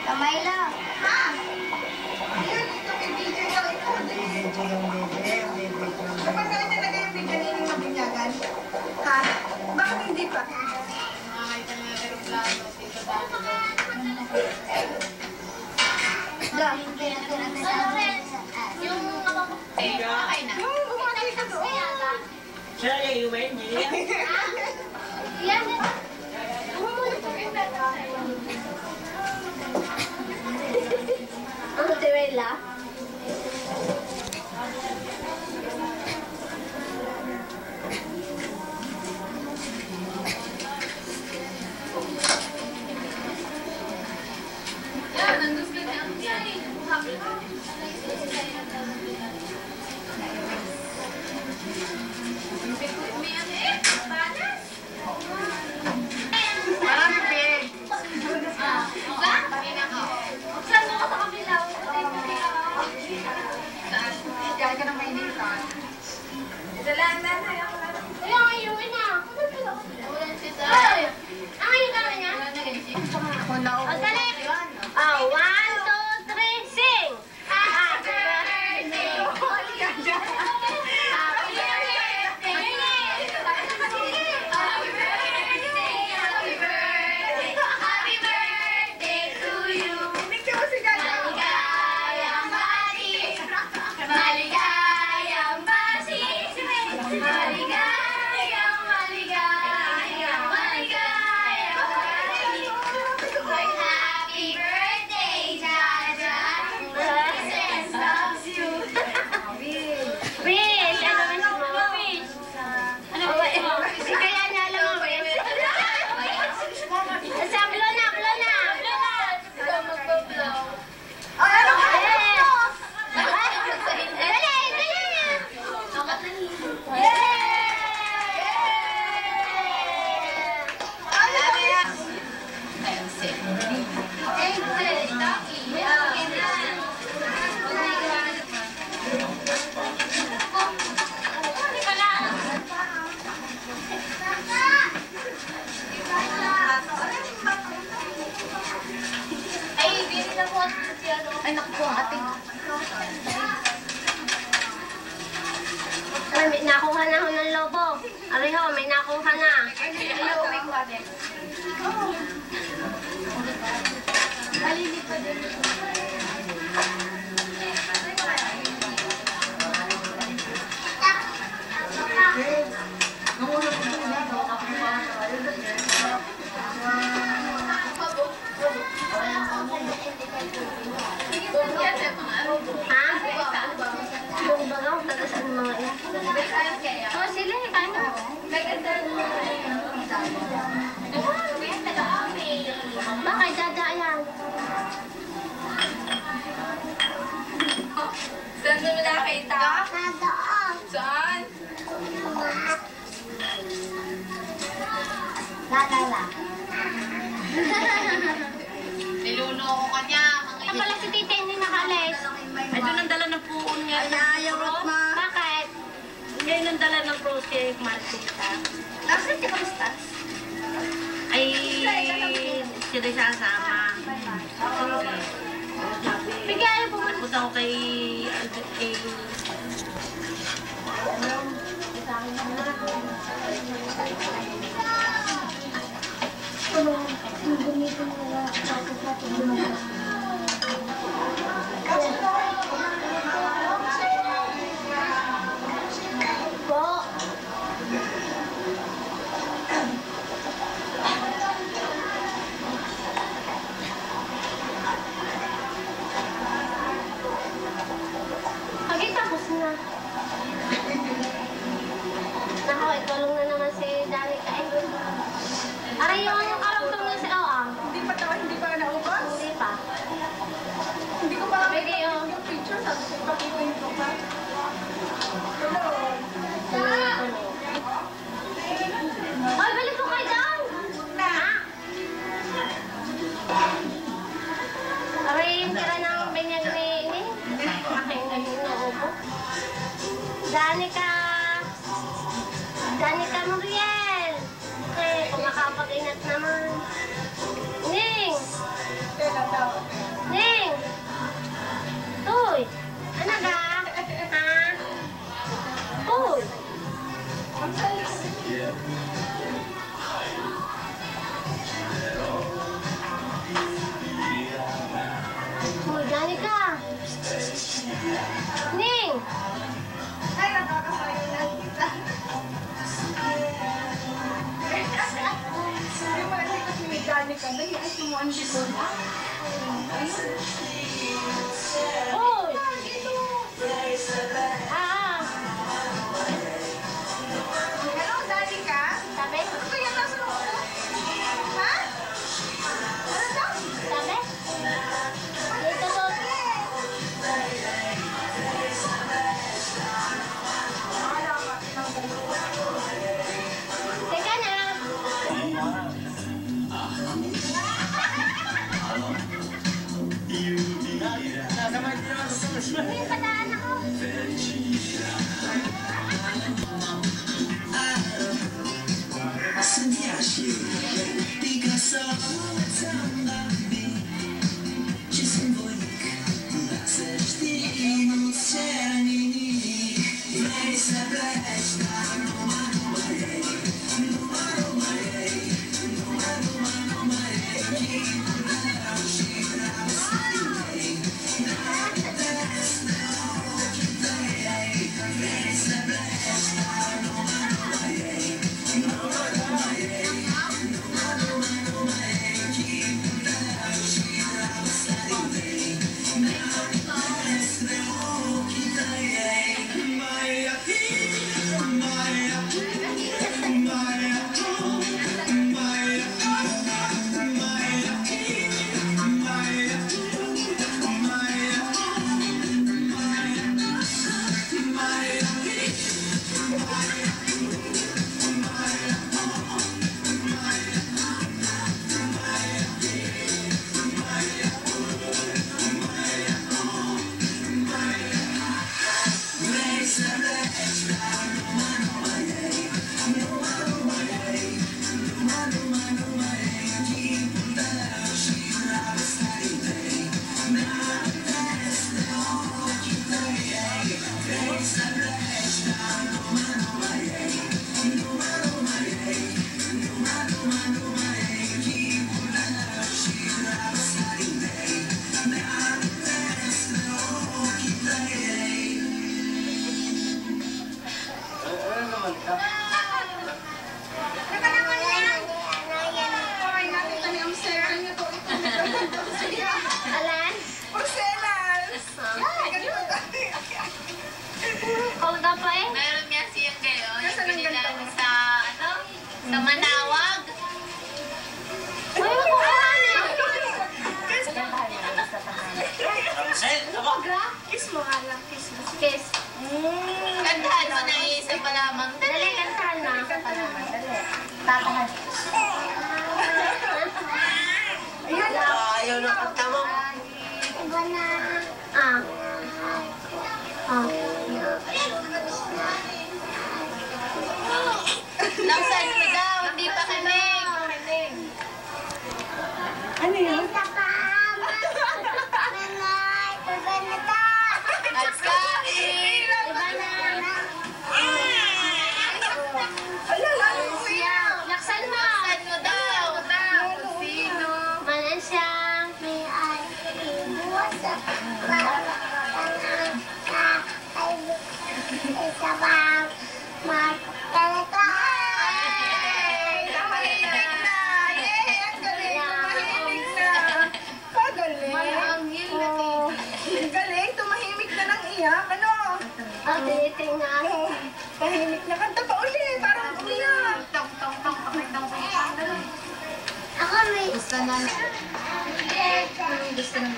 Kamay lang. Ha? Dapat na talaga yung video niya ng binyagan. Ha? Bakit hindi pa? Makakita na yung aeroplano. Dito dati. Yung okay na. Yung bumati ka doon. Siya yung humayin niya. Yan. Ang tirela. Yan, nandun ka na. Happy ka. May ano eh? Banas? Marami pig. Ba? Saan mo ka sa kabila? Saan? Kaya ka na mainitan. Dalaan na na. Ayaw, ayaw na. Ulan si Sa. Ay! Ay, kami niya. Wala na ganyan. Ako na O, dali. Ah, 1, 2, 3, sing! Happy birthday! Happy birthday! Happy birthday! Happy birthday! Happy birthday to you! Hindi mo si Gaga. Maligayang bati! Maligayang bati! Maligayang, maligayang, maligayang bati! Happy birthday, Jaja! Princess loves you! Fish! Ano ba si Fish? Ano ba? Si kaya niya alam mo, Fish? Sa blow na, blow na! Blow na! Ikaw magpa-blow. Ano ka? Dali, dali! Ay, naku po, ating. Ay, may nakuha na ho ng lobo. Aray ho, may nakuha na. Iluming ba din? Malilipad din. Ha? Yung bagaw, taga saan mga ito? Oh, sila, ano? Bakit dadayan? Saan mo nakita? Nadoon. Saan? Lalala. Niluloko ka niya. Ang pala si tita hindi nakalis. Ay, doon ang dala ng puon niya. Bakit? Ngayon ang dala ng pro si Martita. Nasaan si Kristas? Ay, sila sasama. Bigyan po. Punta ko kay... Po. Pagi tapos na. Nako, itulong na naman si Danica eh. Aray yung karugtong na si Oang. Hindi pa naubos? Hindi pa. Hindi ko pa Pwede yung... yung picture. Sabi ko, pakita yung buka. Hello. Ay, balik ko kayo doon! Ha? Aray yung tira ng binyag ni... Aking naging naubo. Danica! Danica Muriel! Okay, kumakapag-inat naman. Ning! Ning! Uy! Ano ba? Ha? Uy! Uy, Danica! Ning! Ay, nakakasayo na kita. Yung mga hindi kasi may dani ka, dahil ay tumuan si Bola. Ayun. Uy! Ah! Hello, dani ka? Sabi? Ano ba yan nasa loob mo? Ha? Ano daw? Sabi? Dito to. Teka na. Nasama din naman sa susunod. May pataan ako. Ano naman ka? Teka naman yan. Okay, nakita ni Amsterdam niyo to. Alan? Porcelas! Ay, ganito dati. Hold up pa eh. Meron nga siyang gayon. Nasaan ang Yung ganito? pinilani sa, ano? Sa Manawag. Uy, makukuha na. Ramsel, ako. Kiss mo nga lang, kiss mo. Kiss. Kantahan mo na isa pa lamang. Dali, kantahan na. Tatahan. Ayun. Ayaw ng kanta mo. Iba na. Ah. Ah. Laksan mo daw, hindi pa kinig. Ano yun? Isa pa. Nanay, iba na to. At kain. Iba na. Ala, lalo mo yan. Laksan mo. Laksan mo daw. Sino? Manan siyang may ay ibuwas sa isa pa. Magkalata. Tumahimik na. Yay! Ang galing. Tumahimik na. Pagaling. Oh. Ang galing. Tumahimik na ng iyak. Ano? Titingnan. Tahimik na. Kanta pa ulit. Parang umiyak. Tong, tong, tong, tong, tong, tong. Ako may... Gusto na. Gusto na.